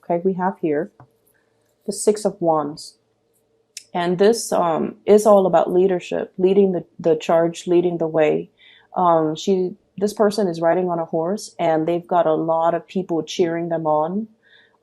Okay, we have here the Six of Wands. And this is all about leadership, leading the charge, leading the way. This person is riding on a horse, and they've got a lot of people cheering them on,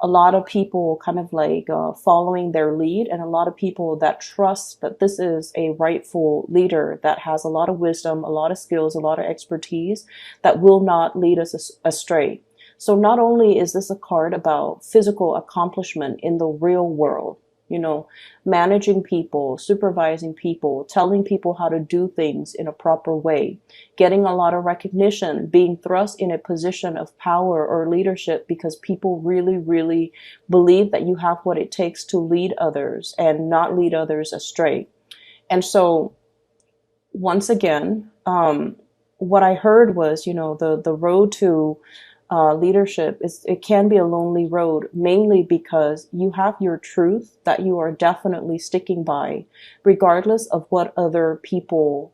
a lot of people kind of like following their lead, and a lot of people that trust that this is a rightful leader that has a lot of wisdom, a lot of skills, a lot of expertise that will not lead us astray. So not only is this a card about physical accomplishment in the real world, you know, managing people, supervising people, telling people how to do things in a proper way, getting a lot of recognition, being thrust in a position of power or leadership because people really, really believe that you have what it takes to lead others and not lead others astray. And so, once again, what I heard was, the road to leadership it can be a lonely road, mainly because you have your truth that you are definitely sticking by, regardless of what other people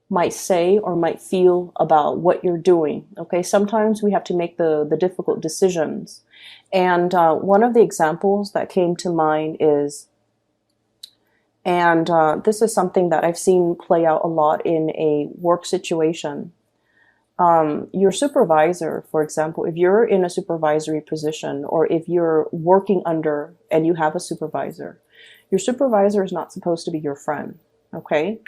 might say or might feel about what you're doing. Okay, sometimes we have to make the difficult decisions. And one of the examples that came to mind is, and this is something that I've seen play out a lot in a work situation. Your supervisor, for example, if you're in a supervisory position, or if you're working under and you have a supervisor, your supervisor is not supposed to be your friend. Okay.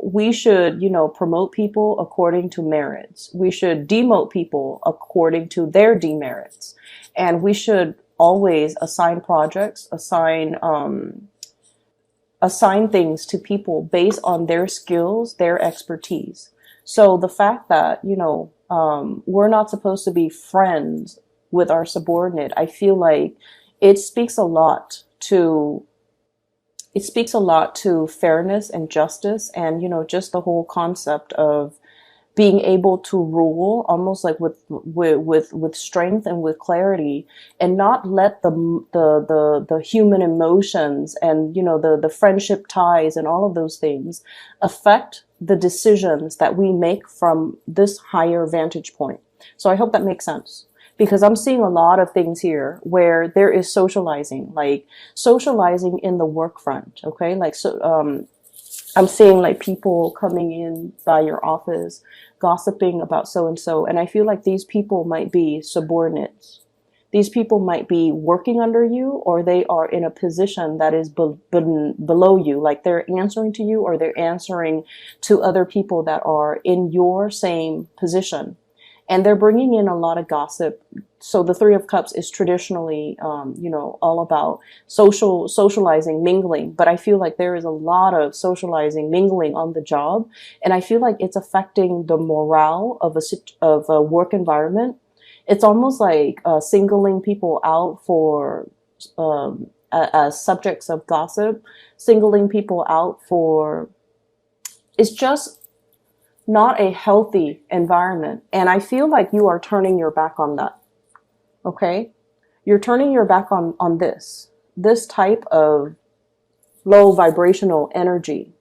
We should, promote people according to merits. We should demote people according to their demerits. And we should always assign projects, assign things to people based on their skills, their expertise. So the fact that, we're not supposed to be friends with our subordinate, I feel like it speaks a lot to fairness and justice, and, just the whole concept of being able to rule almost like with strength and with clarity, and not let the human emotions and, the friendship ties and all of those things affect the decisions that we make from this higher vantage point. So I hope that makes sense, because I'm seeing a lot of things here where there is socializing in the work front. Okay. I'm seeing like people coming in by your office, gossiping about so and so. And I feel like these people might be subordinates. These people might be working under you, or they are in a position that is below you. Like they're answering to you, or they're answering to other people that are in your same position. And they're bringing in a lot of gossip. So the Three of Cups is traditionally, all about socializing, mingling. But I feel like there is a lot of socializing, mingling on the job. And I feel like it's affecting the morale of a work environment. It's almost like singling people out for as subjects of gossip, singling people out for, it's just not a healthy environment. And I feel like you are turning your back on that. Okay? You're turning your back on this type of low vibrational energy,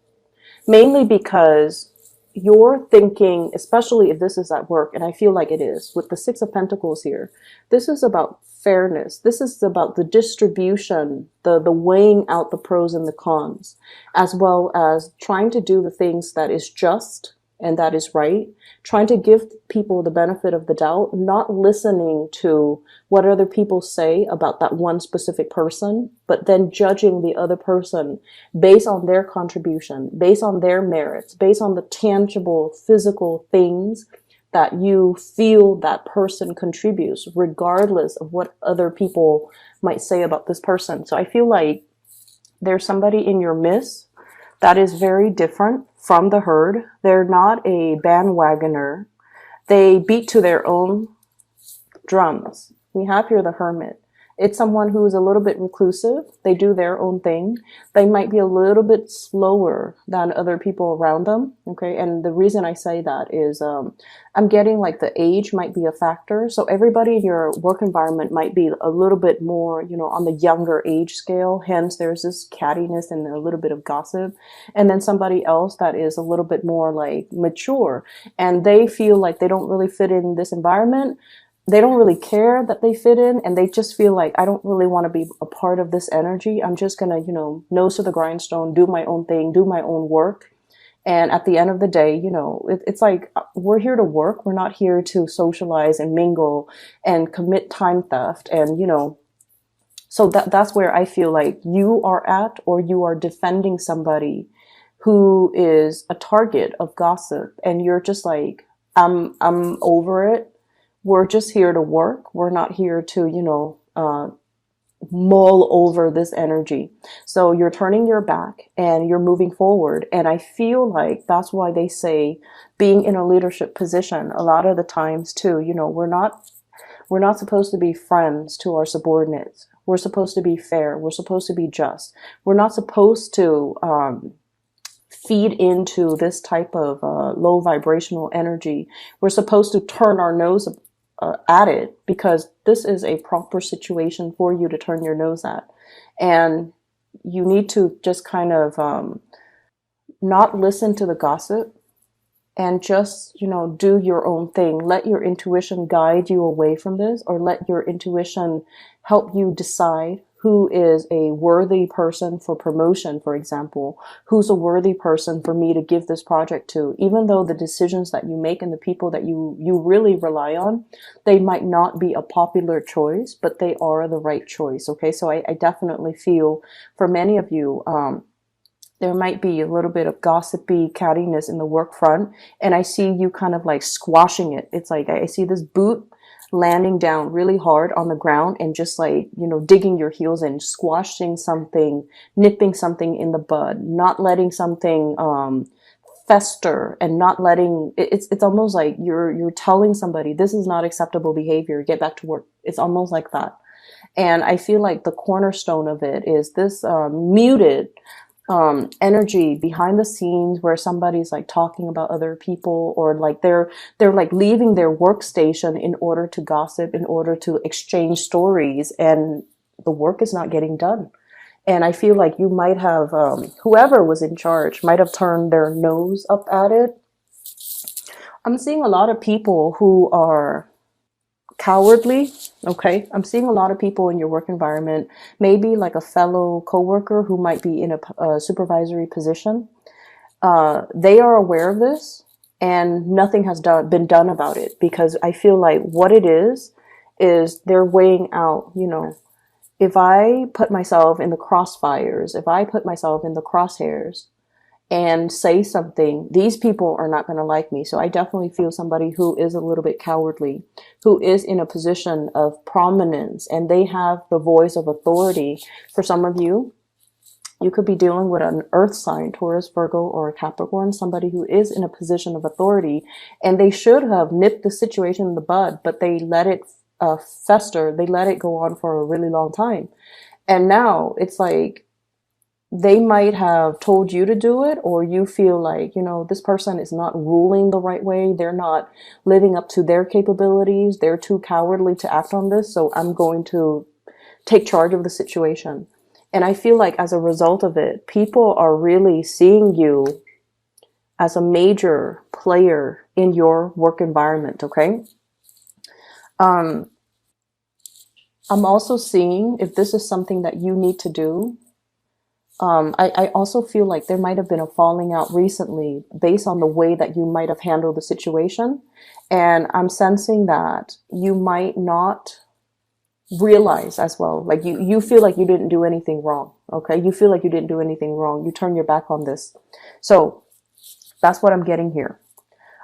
mainly because you're thinking, especially if this is at work, and I feel like it is, with the Six of Pentacles here, this is about fairness. This is about the distribution, the weighing out the pros and the cons, as well as trying to do the things that is just and that is right, trying to give people the benefit of the doubt, not listening to what other people say about that one specific person, but then judging the other person based on their contribution, based on their merits, based on the tangible physical things that you feel that person contributes, regardless of what other people might say about this person. So I feel like there's somebody in your midst that is very different from the herd. They're not a bandwagoner. They beat to their own drums. We have here the Hermit. It's someone who is a little bit reclusive. They do their own thing. They might be a little bit slower than other people around them. Okay. And the reason I say that is, I'm getting like the age might be a factor. So everybody in your work environment might be a little bit more, on the younger age scale. Hence there's this cattiness and a little bit of gossip. And then somebody else that is a little bit more like mature, and they feel like they don't really fit in this environment. they don't really care that they fit in, and they just feel like, I don't really want to be a part of this energy. I'm just gonna, nose to the grindstone, do my own thing, do my own work. And at the end of the day, it's like, we're here to work. We're not here to socialize and mingle and commit time theft. And, so that's where I feel like you are at, or you are defending somebody who is a target of gossip, and you're just like, I'm over it. We're just here to work. We're not here to, mull over this energy. So you're turning your back and you're moving forward. And I feel like that's why they say being in a leadership position, a lot of the times too, we're not supposed to be friends to our subordinates. We're supposed to be fair. We're supposed to be just. We're not supposed to feed into this type of low vibrational energy. We're supposed to turn our nose at it, because this is a proper situation for you to turn your nose at. And you need to just kind of not listen to the gossip, and just, do your own thing. Let your intuition guide you away from this, or let your intuition help you decide who is a worthy person for promotion, for example, who's a worthy person for me to give this project to. Even though the decisions that you make and the people that you really rely on, they might not be a popular choice, but they are the right choice. Okay, so I definitely feel for many of you, there might be a little bit of gossipy cattiness in the work front, and I see you kind of like squashing it. It's like I see this boot landing down really hard on the ground, and just like, digging your heels in, squashing something, nipping something in the bud, not letting something fester, and not letting it's almost like you're telling somebody, this is not acceptable behavior, get back to work. It's almost like that. And I feel like the cornerstone of it is this muted energy behind the scenes, where somebody's like talking about other people, or like they're like leaving their workstation in order to gossip, in order to exchange stories, and the work is not getting done. And I feel like you might have, whoever was in charge might have turned their nose up at it. I'm seeing a lot of people who are cowardly. Okay, I'm seeing a lot of people in your work environment, maybe like a fellow coworker who might be in a supervisory position. They are aware of this, and nothing has been done about it, because I feel like what it is they're weighing out, if I put myself in the crossfires, if I put myself in the crosshairs and say something, these people are not going to like me. So I definitely feel somebody who is a little bit cowardly, who is in a position of prominence, and they have the voice of authority. For some of you, you could be dealing with an earth sign, Taurus, Virgo, or a Capricorn, somebody who is in a position of authority, and they should have nipped the situation in the bud, but they let it fester. They let it go on for a really long time. And now it's like, they might have told you to do it, or you feel like, this person is not ruling the right way. They're not living up to their capabilities. They're too cowardly to act on this. So I'm going to take charge of the situation. And I feel like as a result of it, people are really seeing you as a major player in your work environment. Okay. I'm also seeing, if this is something that you need to do, I also feel like there might have been a falling out recently based on the way that you might have handled the situation. And I'm sensing that you might not realize as well. Like you feel like you didn't do anything wrong. Okay. You feel like you didn't do anything wrong. You turn your back on this. So that's what I'm getting here.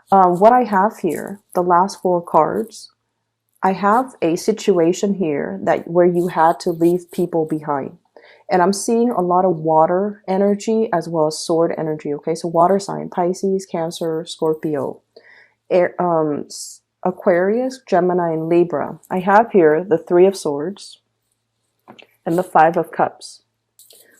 What I have here, the last 4 cards, I have a situation here where you had to leave people behind. And I'm seeing a lot of water energy as well as sword energy. Okay, so water sign, Pisces, Cancer, Scorpio, Aquarius, Gemini, and Libra. I have here the 3 of Swords and the 5 of Cups.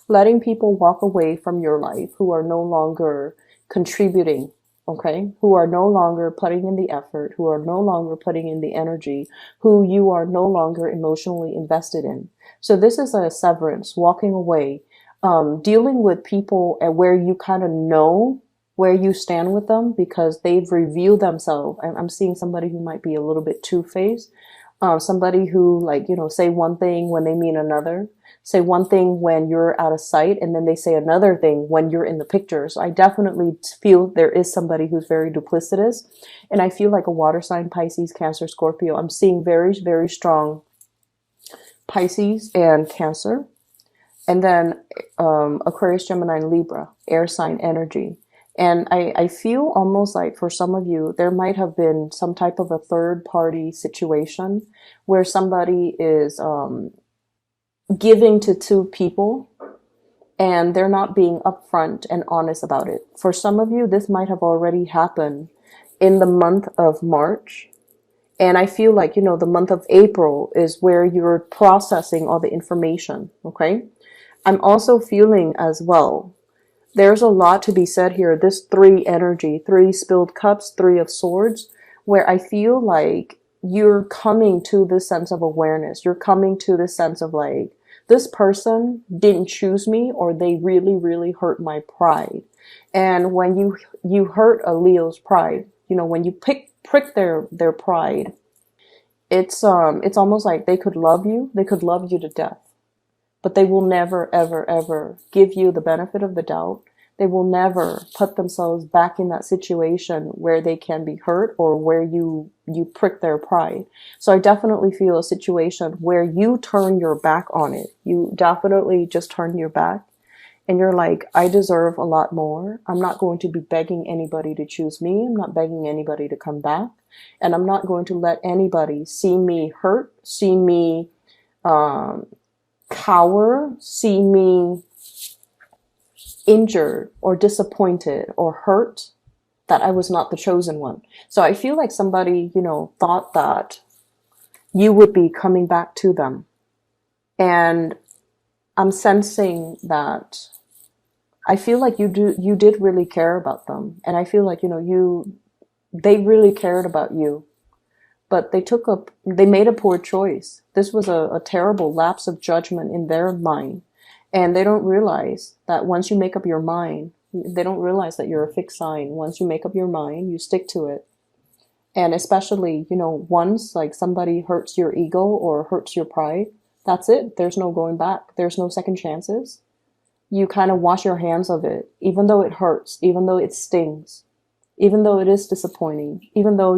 Letting people walk away from your life who are no longer contributing, okay, who are no longer putting in the effort, who are no longer putting in the energy, who you are no longer emotionally invested in. So this is a severance, walking away, dealing with people where you kind of know where you stand with them because they've revealed themselves. I'm seeing somebody who might be a little bit two-faced. Somebody who, like, say one thing when they mean another, say one thing when you're out of sight, and then they say another thing when you're in the picture. So I definitely feel there is somebody who's very duplicitous. And I feel like a water sign, Pisces, Cancer, Scorpio. I'm seeing very, very strong Pisces and Cancer. And then Aquarius, Gemini, and Libra, air sign energy. And I feel almost like for some of you, there might have been some type of a third party situation where somebody is giving to two people and they're not being upfront and honest about it. For some of you, this might have already happened in the month of March. And I feel like, the month of April is where you're processing all the information. Okay. I'm also feeling as well, there's a lot to be said here. This 3 energy, 3 spilled cups, 3 of swords, where I feel like you're coming to this sense of awareness. You're coming to this sense of like, this person didn't choose me, or they really, really hurt my pride. And when you hurt a Leo's pride, when you prick their pride, it's almost like they could love you to death. But they will never, ever, ever give you the benefit of the doubt. They will never put themselves back in that situation where they can be hurt or where you prick their pride. So I definitely feel a situation where you turn your back on it. You definitely just turn your back and you're like, I deserve a lot more. I'm not going to be begging anybody to choose me. I'm not begging anybody to come back. And I'm not going to let anybody see me hurt, see me cower, see me injured or disappointed or hurt, that I was not the chosen one. So I feel like somebody, thought that you would be coming back to them. And I'm sensing that I feel like you did really care about them. And I feel like, they really cared about you. But they made a poor choice. This was a terrible lapse of judgment in their mind. And they don't realize that once you make up your mind, they don't realize that you're a fixed sign. Once you make up your mind, you stick to it. And especially, once like somebody hurts your ego or hurts your pride, that's it. There's no going back. There's no second chances. You kind of wash your hands of it, even though it hurts, even though it stings, even though it is disappointing, even though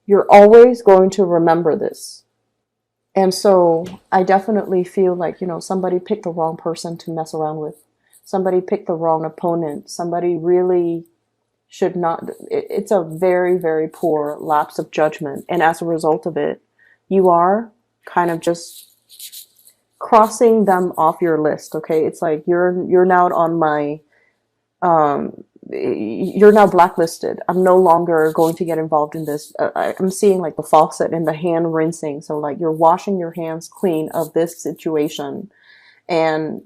you're always going to remember this. And so I definitely feel like, somebody picked the wrong person to mess around with. Somebody picked the wrong opponent. Somebody really should not. It's a very, very poor lapse of judgment. And as a result of it, you are kind of just crossing them off your list. Okay. It's like you're now on my, you're now blacklisted. I'm no longer going to get involved in this. I'm seeing like the faucet and the hand rinsing. So like you're washing your hands clean of this situation and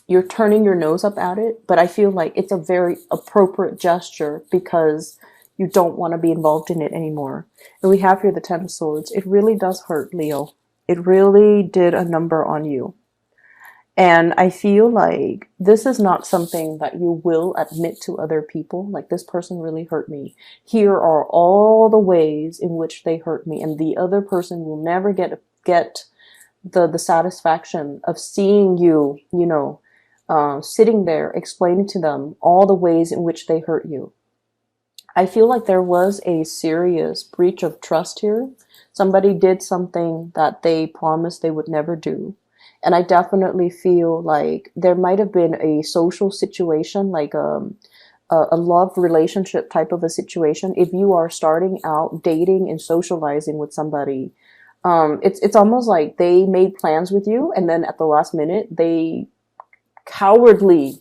you're turning your nose up at it. But I feel like it's a very appropriate gesture because you don't want to be involved in it anymore. And we have here the 10 of Swords. It really does hurt, Leo. It really did a number on you. And I feel like this is not something that you will admit to other people. Like, this person really hurt me. Here are all the ways in which they hurt me. And the other person will never get the satisfaction of seeing you, sitting there explaining to them all the ways in which they hurt you. I feel like there was a serious breach of trust here. Somebody did something that they promised they would never do. And I definitely feel like there might have been a social situation, like a love relationship type of a situation. If you are starting out dating and socializing with somebody, it's almost like they made plans with you, and then at the last minute, they cowardly.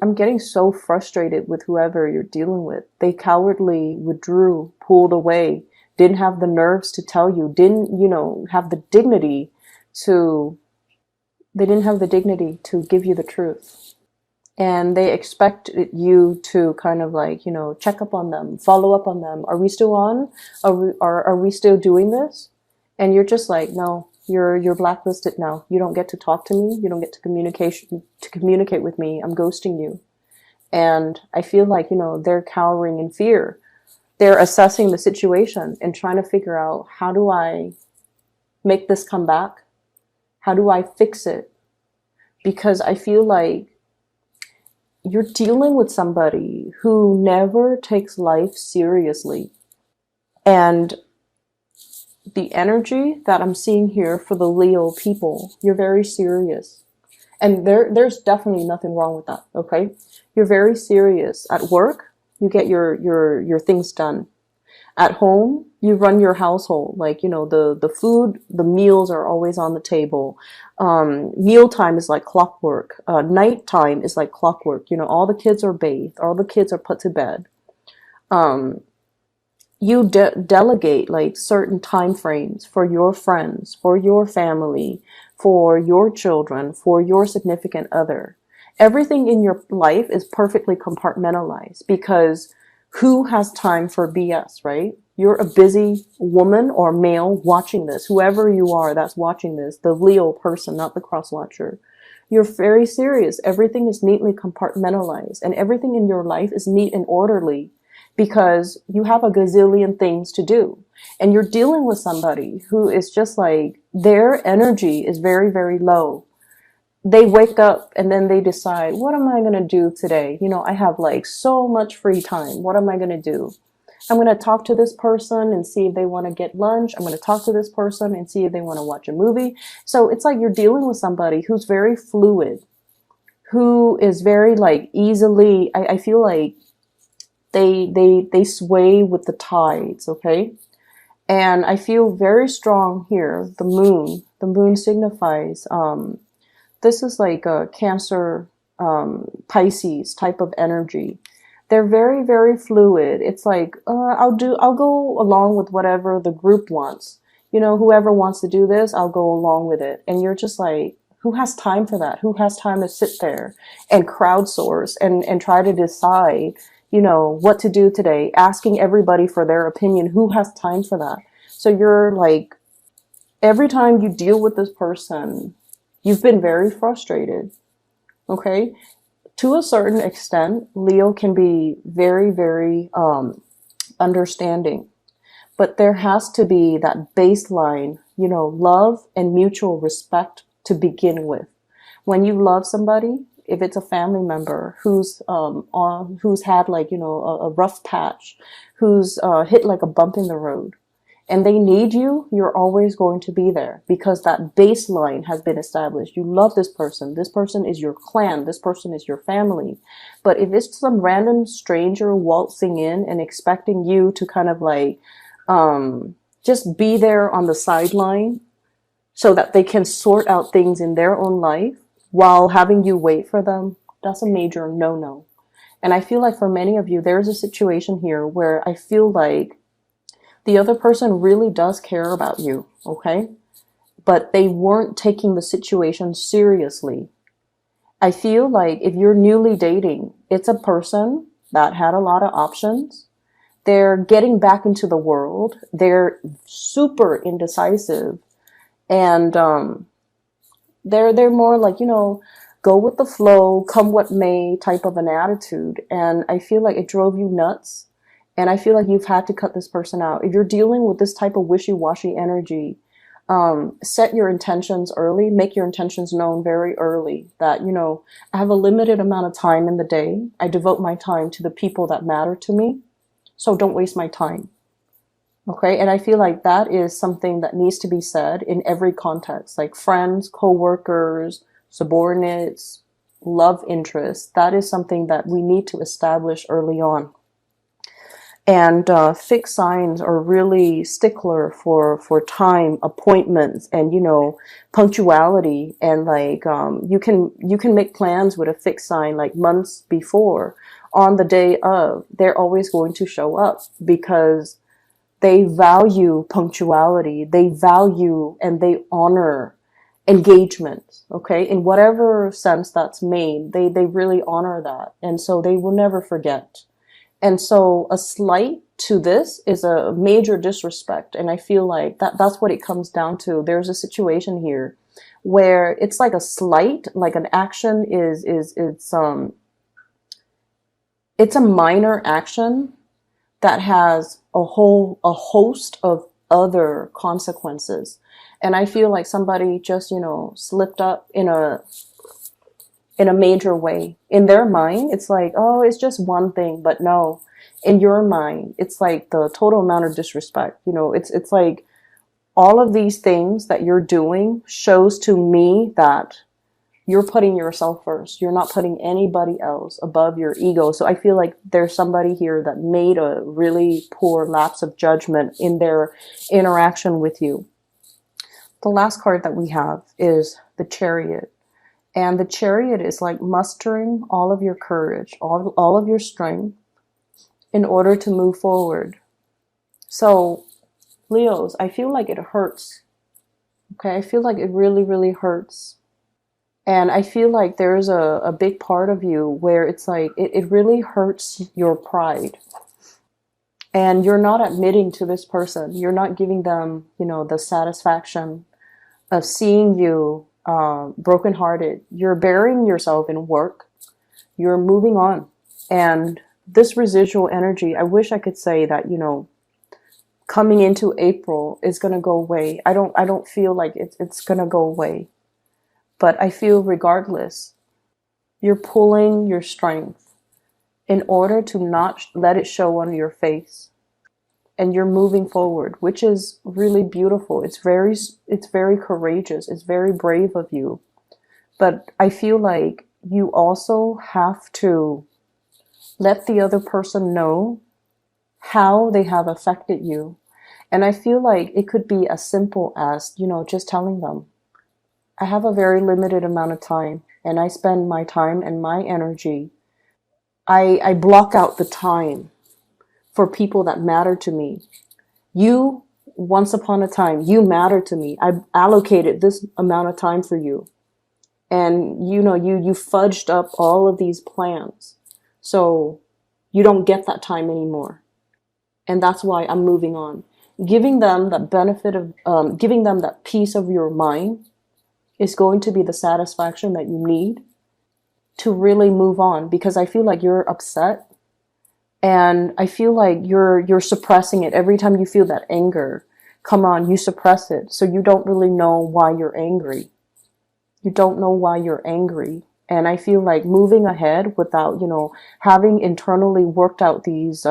I'm getting so frustrated with whoever you're dealing with. They cowardly withdrew, pulled away, didn't have the nerves to tell you, didn't have the dignity to give you the truth. And they expected you to kind of like, check up on them, follow up on them. Are we still on? Are we still doing this? And you're just like, no, you're blacklisted now. You don't get to talk to me. You don't get to communicate with me. I'm ghosting you. And I feel like, they're cowering in fear. They're assessing the situation and trying to figure out, how do I make this come back? How do I fix it? Because I feel like you're dealing with somebody who never takes life seriously. And the energy that I'm seeing here for the Leo people, you're very serious. And there's definitely nothing wrong with that, okay? You're very serious. At work, you get your things done. At home, you run your household. Like, the food, the meals are always on the table. Mealtime is like clockwork. Nighttime is like clockwork. All the kids are bathed. All the kids are put to bed. Um, you delegate like certain time frames for your friends, for your family, for your children, for your significant other. Everything in your life is perfectly compartmentalized, because who has time for BS, right? You're a busy woman or male watching this, whoever you are that's watching this, the Leo person, not the cross watcher. You're very serious. Everything is neatly compartmentalized, and everything in your life is neat and orderly, because you have a gazillion things to do. And you're dealing with somebody who is just like, their energy is very, very low. They wake up and then they decide, what am I going to do today? I have like so much free time. What am I going to do? I'm going to talk to this person and see if they want to get lunch. I'm going to talk to this person and see if they want to watch a movie. So it's like you're dealing with somebody who's very fluid, who is very like easily, I feel like they sway with the tides, okay? And I feel very strong here. The moon signifies, this is like a Cancer, Pisces type of energy. They're very, very fluid. It's like, I'll go along with whatever the group wants. Whoever wants to do this, I'll go along with it. And you're just like, who has time for that? Who has time to sit there and crowdsource and try to decide, what to do today, asking everybody for their opinion? Who has time for that? So you're like, every time you deal with this person, you've been very frustrated. Okay? To a certain extent, Leo can be very, very understanding. But there has to be that baseline, love and mutual respect to begin with. When you love somebody, if it's a family member who's had like, a rough patch, who's hit like a bump in the road, and they need you, you're always going to be there, because that baseline has been established. You love this person. This person is your clan. This person is your family. But if it's some random stranger waltzing in and expecting you to kind of like, just be there on the sideline so that they can sort out things in their own life while having you wait for them, that's a major no-no. And I feel like for many of you, there's a situation here where I feel like the other person really does care about you, okay? But they weren't taking the situation seriously. I feel like if you're newly dating, it's a person that had a lot of options. They're getting back into the world. They're super indecisive. And they're more like, go with the flow, come what may type of an attitude. And I feel like it drove you nuts. And I feel like you've had to cut this person out. If you're dealing with this type of wishy-washy energy, set your intentions early, make your intentions known very early, that, I have a limited amount of time in the day. I devote my time to the people that matter to me. So don't waste my time. Okay. And I feel like that is something that needs to be said in every context, like friends, co-workers, subordinates, love interests. That is something that we need to establish early on. And fixed signs are really stickler for time, appointments, and punctuality. And like you can make plans with a fixed sign like months before. On the day of, they're always going to show up, because they value punctuality. They value and they honor engagement. Okay, in whatever sense that's made, they really honor that, and so they will never forget. And so a slight to this is a major disrespect. And I feel like that's what it comes down to. There's a situation here where it's like a slight, like an action is it's a minor action that has a host of other consequences. And I feel like somebody just, slipped up in a major way. In their mind, it's like, oh, it's just one thing, but no. In your mind, it's like the total amount of disrespect. It's like all of these things that you're doing shows to me that you're putting yourself first. You're not putting anybody else above your ego. So I feel like there's somebody here that made a really poor lapse of judgment in their interaction with you. The last card that we have is the Chariot. And the Chariot is like mustering all of your courage, all of your strength in order to move forward. So, Leos, I feel like it hurts. Okay, I feel like it really, really hurts. And I feel like there's a big part of you where it's like, it really hurts your pride. And you're not admitting to this person. You're not giving them, the satisfaction of seeing you brokenhearted. You're burying yourself in work. You're moving on. And this residual energy, I wish I could say that, coming into April is going to go away. I don't feel like it's going to go away. But I feel regardless, you're pulling your strength in order to not let it show on your face. And you're moving forward, which is really beautiful. It's very courageous. It's very brave of you. But I feel like you also have to let the other person know how they have affected you. And I feel like it could be as simple as, just telling them, I have a very limited amount of time, and I spend my time and my energy. I block out the time for people that matter to me. You, once upon a time, you matter to me. I allocated this amount of time for you. And you fudged up all of these plans. So you don't get that time anymore. And that's why I'm moving on. Giving them that benefit of, giving them that peace of your mind is going to be the satisfaction that you need to really move on, because I feel like you're upset and I feel like you're suppressing it. Every time you feel that anger come on, you suppress it. So you don't really know why you're angry. You don't know why you're angry. And I feel like moving ahead without, having internally worked out these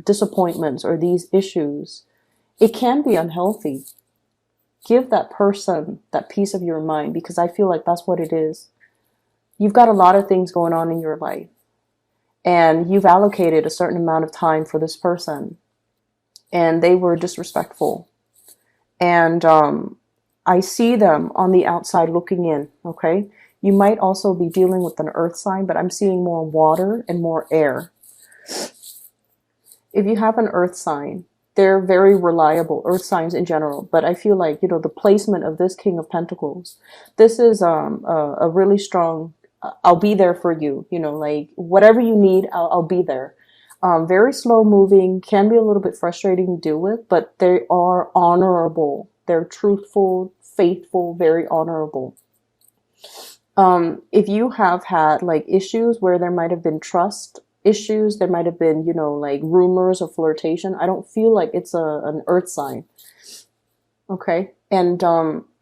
disappointments or these issues, it can be unhealthy. Give that person that peace of your mind, because I feel like that's what it is. You've got a lot of things going on in your life, and you've allocated a certain amount of time for this person, and they were disrespectful. And I see them on the outside looking in, okay? You might also be dealing with an earth sign, but I'm seeing more water and more air. If you have an earth sign, they're very reliable, earth signs in general. But I feel like, the placement of this King of Pentacles, this is a really strong, I'll be there for you, like whatever you need, I'll be there. Very slow moving, can be a little bit frustrating to deal with, but they are honorable. They're truthful, faithful, very honorable. If you have had like issues where there might have been trust issues, there might have been, like rumors of flirtation, I don't feel like it's an earth sign. Okay. And,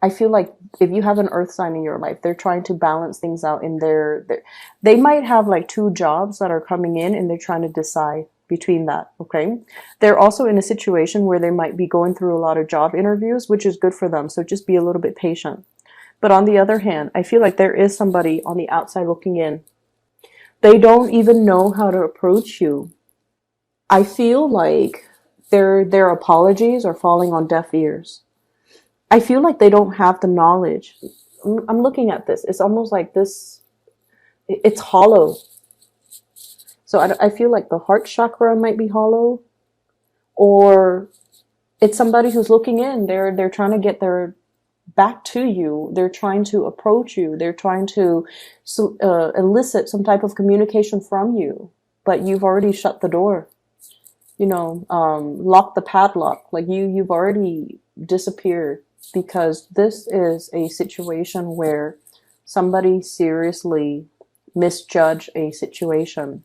I feel like if you have an earth sign in your life, they're trying to balance things out in they might have like 2 jobs that are coming in and they're trying to decide between that. Okay. They're also in a situation where they might be going through a lot of job interviews, which is good for them. So just be a little bit patient. But on the other hand, I feel like there is somebody on the outside looking in. They don't even know how to approach you. I feel like their apologies are falling on deaf ears. I feel like they don't have the knowledge. I'm looking at this. It's almost like this, it's hollow. So I feel like the heart chakra might be hollow, or it's somebody who's looking in. They're trying to get their back to you. They're trying to approach you. They're trying to elicit some type of communication from you, but you've already shut the door. Lock the padlock. Like you've already disappeared, because this is a situation where somebody seriously misjudged a situation.